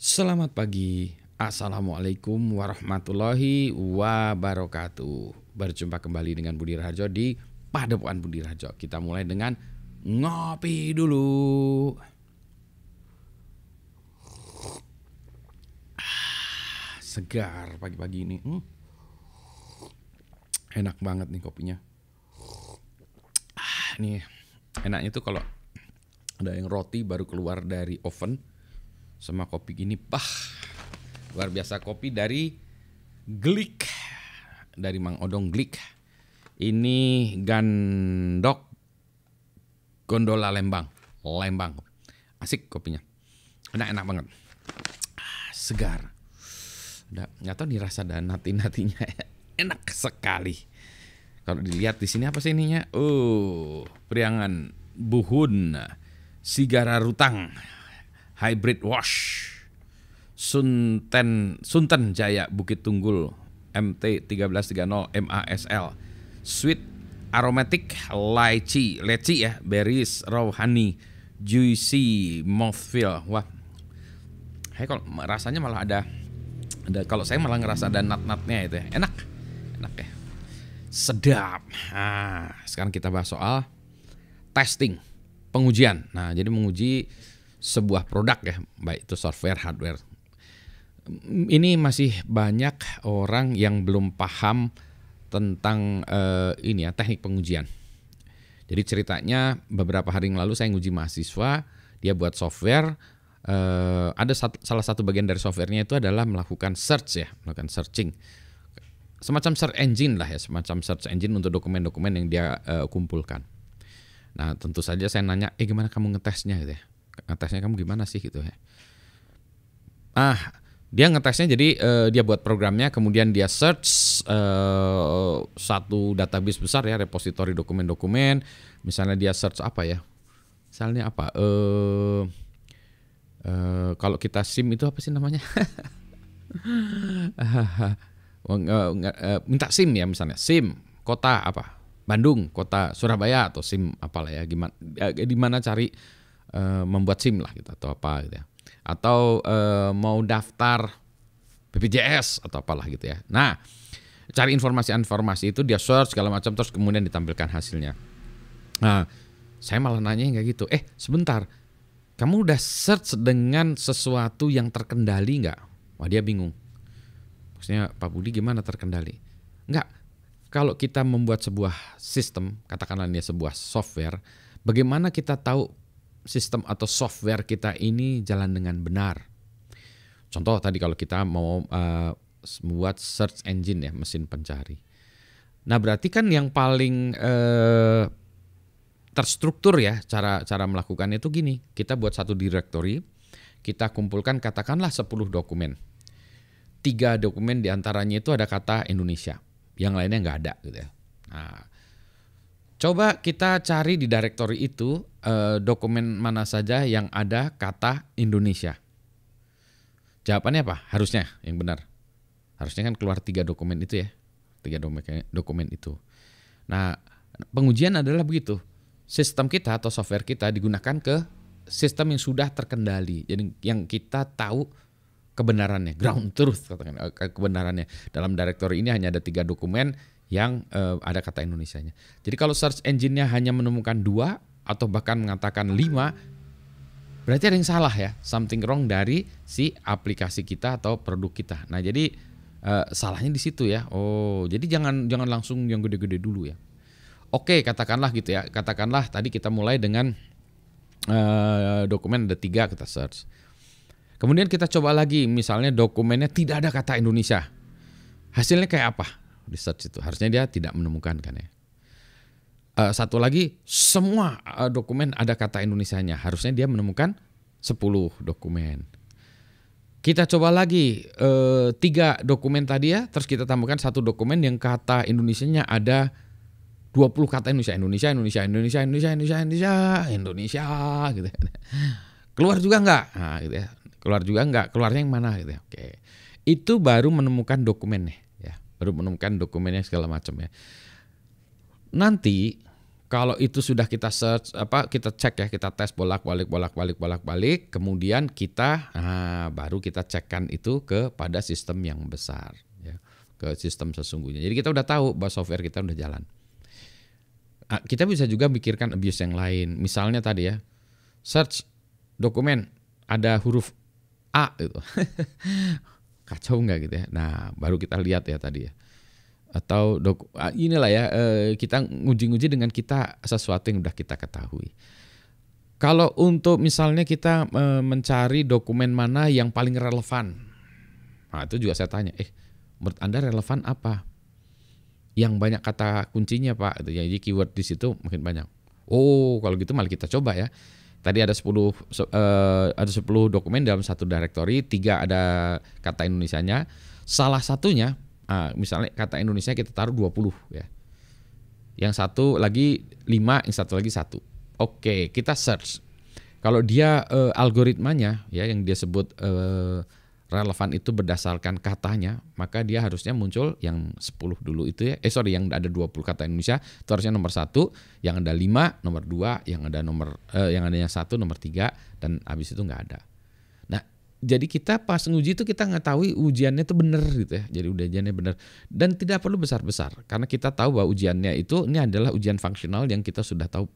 Selamat pagi, Assalamualaikum warahmatullahi wabarakatuh. Berjumpa kembali dengan Budi Raharjo di Padepokan Budi Raharjo. Kita mulai dengan ngopi dulu. Segar pagi-pagi ini. Enak banget nih kopinya. Nih enaknya tuh kalau ada yang roti baru keluar dari oven sama kopi gini, luar biasa. Kopi dari Glik, dari Mang Odong Glik. Ini Gandok Gondola Lembang. Asik kopinya, enak banget, segar. Nggak tahu nih rasa dan nati-natinya enak sekali. Kalau dilihat di sini apa sih ininya? Priangan Buhun, Sigara Rutang, Hybrid Wash, Sunten Jaya Bukit Tunggul, MT 1330 MASL, Sweet Aromatic, Leci ya, Berries, Raw Honey, Juicy Mouthfeel. Wah, kalau rasanya malah ada kalau saya malah ngerasa ada nut-nutnya itu ya. Enak ya, sedap. Sekarang kita bahas soal testing, pengujian. Nah, jadi menguji sebuah produk ya, baik itu software, hardware. Ini masih banyak orang yang belum paham tentang teknik pengujian. Jadi ceritanya beberapa hari yang lalu saya nguji mahasiswa, dia buat software. Ada salah satu bagian dari softwarenya itu adalah melakukan melakukan searching. Semacam search engine lah ya, semacam search engine untuk dokumen-dokumen yang dia kumpulkan. Nah, tentu saja saya nanya, gimana kamu ngetesnya gitu ya? Ngetesnya kamu gimana sih gitu ya? Dia ngetesnya jadi dia buat programnya, kemudian dia search satu database besar ya, repositori dokumen-dokumen. Misalnya dia search apa ya? Misalnya apa? Kalau kita SIM itu apa sih namanya? Minta SIM ya, misalnya SIM kota apa? Bandung, kota Surabaya, atau SIM apalah ya, gimana cari membuat SIM lah gitu, atau apa gitu ya, atau mau daftar BPJS atau apalah gitu ya. Nah, cari informasi itu dia search segala macam, terus kemudian ditampilkan hasilnya. Nah, saya malah nanya kayak gitu, sebentar, kamu udah search dengan sesuatu yang terkendali nggak? Wah, dia bingung. Maksudnya, Pak Budi gimana terkendali? Nggak. Kalau kita membuat sebuah sistem, katakanlah ini sebuah software, bagaimana kita tahu sistem atau software kita ini jalan dengan benar? Contoh tadi kalau kita mau membuat search engine ya, mesin pencari. Nah, berarti kan yang paling terstruktur ya cara melakukannya itu gini. Kita buat satu directory, kita kumpulkan katakanlah 10 dokumen. 3 dokumen diantaranya itu ada kata Indonesia, yang lainnya nggak ada gitu ya. Nah, coba kita cari di directory itu dokumen mana saja yang ada kata Indonesia. Jawabannya apa? Harusnya yang benar. Harusnya kan keluar 3 dokumen itu ya. 3 dokumen itu. Nah, pengujian adalah begitu. Sistem kita atau software kita digunakan ke sistem yang sudah terkendali. Jadi yang kita tahu kebenarannya, ground truth katakan, kebenarannya. Dalam directory ini hanya ada 3 dokumen yang ada kata Indonesianya. Jadi kalau search engine-nya hanya menemukan 2 atau bahkan mengatakan 5, berarti ada yang salah ya, something wrong dari si aplikasi kita atau produk kita. Nah, jadi salahnya di situ ya. Jadi jangan langsung yang gede-gede dulu ya. Oke, katakanlah gitu ya. Katakanlah tadi kita mulai dengan dokumen ada 3 kita search. Kemudian kita coba lagi, misalnya dokumennya tidak ada kata Indonesia. Hasilnya kayak apa? Di search itu harusnya dia tidak menemukan kan ya. Satu lagi, semua dokumen ada kata Indonesianya. Harusnya dia menemukan 10 dokumen. Kita coba lagi 3 dokumen tadi ya, terus kita tambahkan 1 dokumen yang kata Indonesianya ada 20 kata Indonesia gitu. Keluar juga enggak? Nah, gitu ya. Keluar juga enggak? Keluarnya yang mana gitu ya. Oke. Itu baru menemukan dokumennya ya. Baru menemukan dokumennya segala macam ya. Nanti kalau itu sudah kita search kita cek ya, kita tes bolak-balik, kemudian kita baru kita cekkan itu kepada sistem yang besar, ya, ke sistem sesungguhnya. Jadi kita udah tahu bahwa software kita udah jalan. Kita bisa juga pikirkan abuse yang lain. Misalnya tadi ya, search dokumen ada huruf A itu. Kacau nggak gitu ya. Nah, baru kita lihat ya tadi ya. Atau inilah ya, kita nguji-nguji dengan kita sesuatu yang udah kita ketahui. Kalau untuk misalnya kita mencari dokumen mana yang paling relevan, nah itu juga saya tanya, menurut Anda relevan apa? Yang banyak kata kuncinya Pak, jadi keyword di situ makin banyak. Oh, kalau gitu malah kita coba ya. Tadi ada 10 dokumen dalam satu directory, 3 ada kata Indonesianya. Salah satunya, misalnya kata Indonesia kita taruh 20 ya. Yang satu lagi 5, yang satu lagi 1. Oke, kita search. Kalau dia algoritmanya ya yang dia sebut relevan itu berdasarkan katanya, maka dia harusnya muncul yang 10 dulu itu ya. Yang ada 20 kata Indonesia itu harusnya nomor 1, yang ada 5 nomor 2, yang ada yang 1 nomor 3, dan habis itu nggak ada. Nah, jadi kita pas nguji itu kita ngetahui ujiannya itu benar gitu ya. Jadi ujiannya benar dan tidak perlu besar-besar karena kita tahu bahwa ujiannya itu ini adalah ujian fungsional yang kita sudah tahu,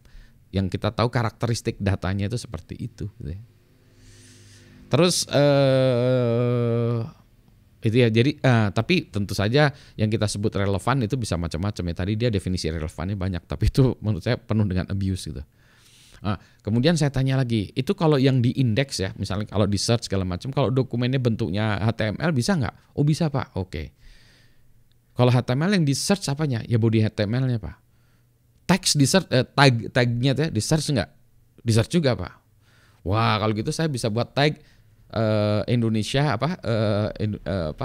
yang kita tahu karakteristik datanya itu seperti itu gitu ya. Terus itu ya. Jadi tapi tentu saja yang kita sebut relevan itu bisa macam-macam ya. Tadi dia definisi relevannya banyak, tapi itu menurut saya penuh dengan abuse gitu. Kemudian saya tanya lagi, itu kalau yang di indeks ya, misalnya kalau di search segala macam, kalau dokumennya bentuknya HTML bisa nggak? Oh bisa Pak, oke. Kalau HTML yang di search apanya? Ya body HTML-nya Pak. Teks di search, tagnya tuh di search nggak? Di search juga Pak. Wah kalau gitu saya bisa buat tag Indonesia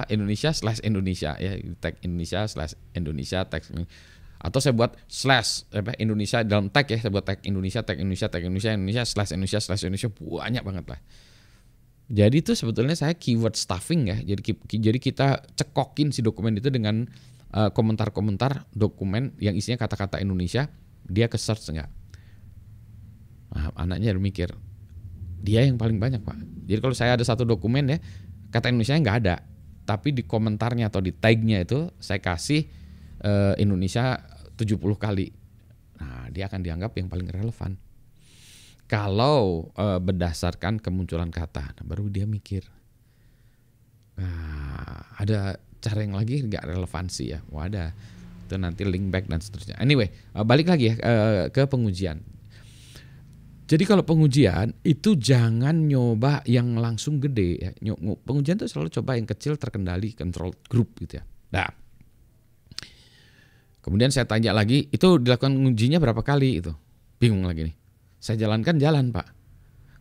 Indonesia/Indonesia ya, tag Indonesia/Indonesia tag, atau saya buat slash Indonesia dalam tag ya, saya buat tag Indonesia /Indonesia banyak banget lah. Jadi itu sebetulnya saya keyword stuffing ya. Jadi kita cekokin si dokumen itu dengan komentar-komentar dokumen yang isinya kata-kata Indonesia, dia ke search enggak. Nah, anaknya udah mikir, dia yang paling banyak Pak. Jadi kalau saya ada satu dokumen ya, kata Indonesia nggak ada, tapi di komentarnya atau di tagnya itu saya kasih Indonesia 70 kali. Nah dia akan dianggap yang paling relevan. Kalau berdasarkan kemunculan kata, nah, baru dia mikir, ada cara yang lagi nggak relevansi ya. Wah ada, itu nanti link back dan seterusnya. Anyway, balik lagi ya ke pengujian. Jadi kalau pengujian itu jangan nyoba yang langsung gede ya. Pengujian itu selalu coba yang kecil terkendali, control group gitu ya. Nah, kemudian saya tanya lagi, itu dilakukan ngujinya berapa kali itu? Bingung lagi nih. Saya jalan Pak.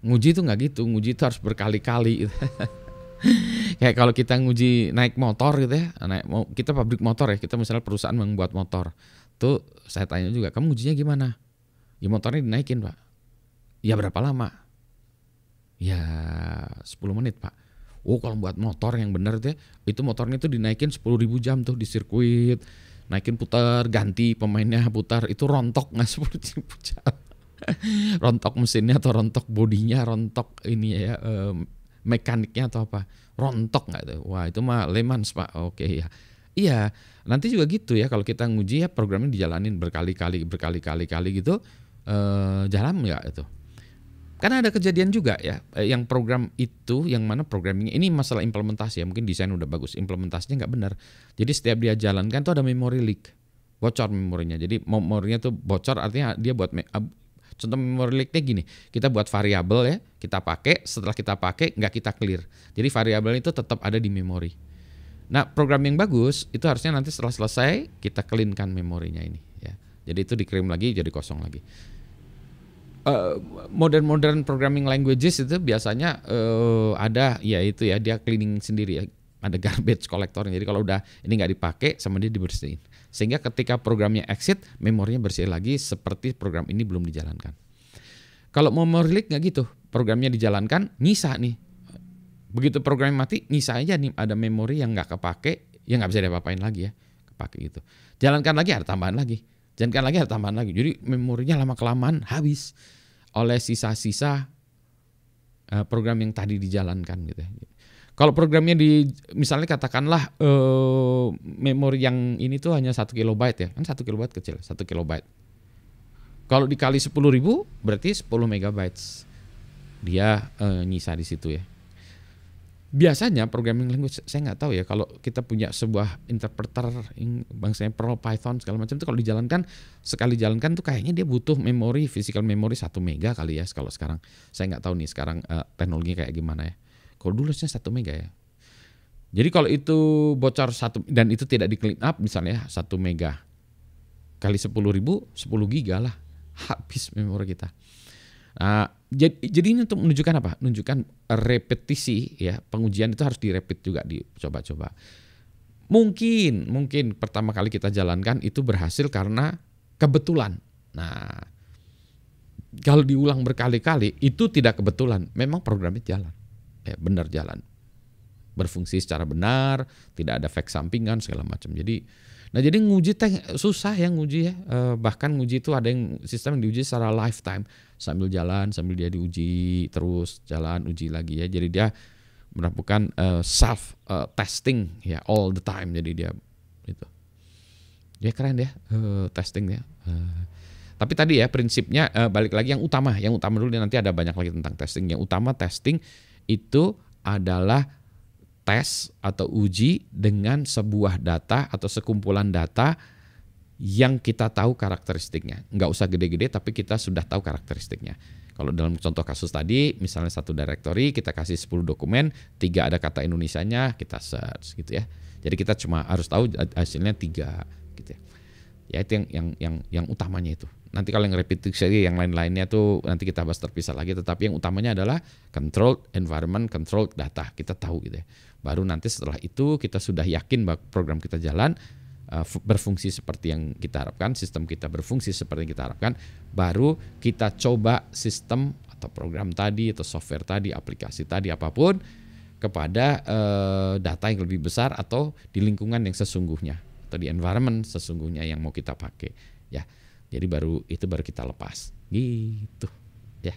Nguji itu nggak gitu, nguji itu harus berkali-kali gitu. Kayak kalau kita nguji naik motor gitu ya, kita pabrik motor ya, kita misalnya perusahaan membuat motor. Tuh saya tanya juga, kamu ngujinya gimana? Ya motornya dinaikin Pak. Ya berapa lama? Ya 10 menit Pak. Oh kalau buat motor yang benar itu motornya itu dinaikin 10.000 jam tuh di sirkuit. Naikin putar, ganti pemainnya putar, itu rontok nggak 10.000 jam. Rontok mesinnya atau rontok bodinya, rontok ini ya mekaniknya atau apa. Rontok nggak tuh? Wah itu mah Le Mans Pak. Oke ya. Iya nanti juga gitu ya kalau kita nguji ya programnya dijalanin berkali-kali gitu. Jalan nggak itu? Karena ada kejadian juga ya, yang program itu, yang mana programmingnya, ini masalah implementasi ya, mungkin desain udah bagus, implementasinya nggak benar. Jadi setiap dia jalankan tuh ada memory leak, bocor memorinya. Jadi memorinya tuh bocor, artinya dia buat, contoh memory leaknya gini, kita buat variabel ya, kita pakai, setelah kita pakai nggak kita clear. Jadi variabel itu tetap ada di memori. Nah program yang bagus, itu harusnya nanti setelah selesai, kita clean-kan memorinya ini. Ya. Jadi itu dikirim lagi, jadi kosong lagi. Modern programming languages itu biasanya ada ya itu ya, dia cleaning sendiri ya, ada garbage collector. Jadi kalau udah ini nggak dipakai sama dia dibersihin, sehingga ketika programnya exit memorinya bersih lagi seperti program ini belum dijalankan. Kalau memory leak nggak gitu, programnya dijalankan nyisa nih, begitu programnya mati nyisa aja nih, ada memori yang nggak kepake, ya nggak bisa diapa-apain lagi ya, kepake gitu. Jalankan lagi ada tambahan lagi. Jalankan lagi ada tambahan lagi. Jadi memorinya lama-kelamaan habis oleh sisa-sisa program yang tadi dijalankan gitu ya. Kalau programnya misalnya katakanlah memori yang ini tuh hanya 1 kilobyte ya, kan 1 kilobyte kecil, 1 kilobyte. Kalau dikali 10.000 berarti 10 megabytes dia nyisa di situ ya. Biasanya programming language, saya nggak tahu ya, kalau kita punya sebuah interpreter bangsanya Perl, Python segala macam itu, kalau dijalankan, sekali jalankan tuh kayaknya dia butuh memori, physical memory 1 mega kali ya kalau sekarang. Saya nggak tahu nih sekarang teknologinya kayak gimana ya. Kalau dulu 1 mega ya. Jadi kalau itu bocor dan itu tidak di clean up misalnya 1 mega kali 10.000, 10 giga lah habis memori kita. Nah, jadi ini untuk menunjukkan apa? Menunjukkan repetisi ya, pengujian itu harus direpet juga, dicoba-coba. Mungkin pertama kali kita jalankan itu berhasil karena kebetulan. Nah, kalau diulang berkali-kali itu tidak kebetulan, memang programnya jalan. Ya, benar jalan. Berfungsi secara benar, tidak ada efek sampingan segala macam. Jadi nguji susah ya nguji ya. Bahkan nguji itu ada yang sistem yang diuji secara lifetime, sambil jalan, sambil dia diuji terus, jalan uji lagi ya. Jadi dia melakukan self testing ya all the time. Jadi dia itu. Ya keren ya testing ya. Tapi tadi ya prinsipnya balik lagi yang utama dulu, nanti ada banyak lagi tentang testing. Yang utama testing itu adalah tes atau uji dengan sebuah data atau sekumpulan data yang kita tahu karakteristiknya. Nggak usah gede-gede tapi kita sudah tahu karakteristiknya. Kalau dalam contoh kasus tadi, misalnya satu directory kita kasih 10 dokumen, 3 ada kata Indonesianya, kita search gitu ya. Jadi kita cuma harus tahu hasilnya 3 gitu ya. Ya itu yang utamanya itu. Nanti kalau yang repetisi yang lain-lainnya tuh nanti kita bahas terpisah lagi, tetapi yang utamanya adalah controlled environment, controlled data. Kita tahu gitu ya. Baru nanti setelah itu kita sudah yakin bahwa program kita jalan, berfungsi seperti yang kita harapkan, sistem kita berfungsi seperti yang kita harapkan, baru kita coba sistem atau program tadi atau software tadi, aplikasi tadi apapun kepada data yang lebih besar atau di lingkungan yang sesungguhnya atau di environment sesungguhnya yang mau kita pakai ya. Jadi baru kita lepas gitu ya.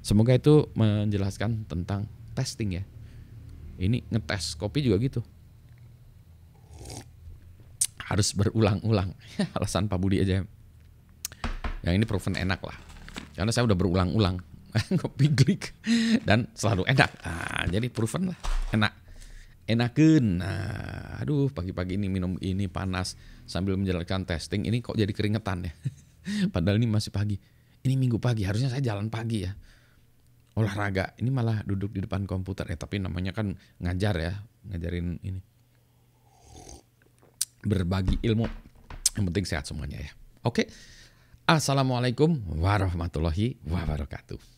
Semoga itu menjelaskan tentang testing ya. Ini ngetes kopi juga gitu. Harus berulang-ulang. Alasan Pak Budi aja. Yang ini proven enak lah. Karena saya udah berulang-ulang kopi Glick dan selalu enak. Nah, jadi proven lah, enak. Enakeun. Nah, aduh pagi-pagi ini minum ini panas sambil menjalankan testing. Ini kok jadi keringetan ya. Padahal ini masih pagi. Ini Minggu pagi, harusnya saya jalan pagi ya. Olahraga, ini malah duduk di depan komputer ya, tapi namanya kan ngajar ya, ngajarin ini. Berbagi ilmu. Yang penting sehat semuanya ya. Oke. Assalamualaikum warahmatullahi wabarakatuh.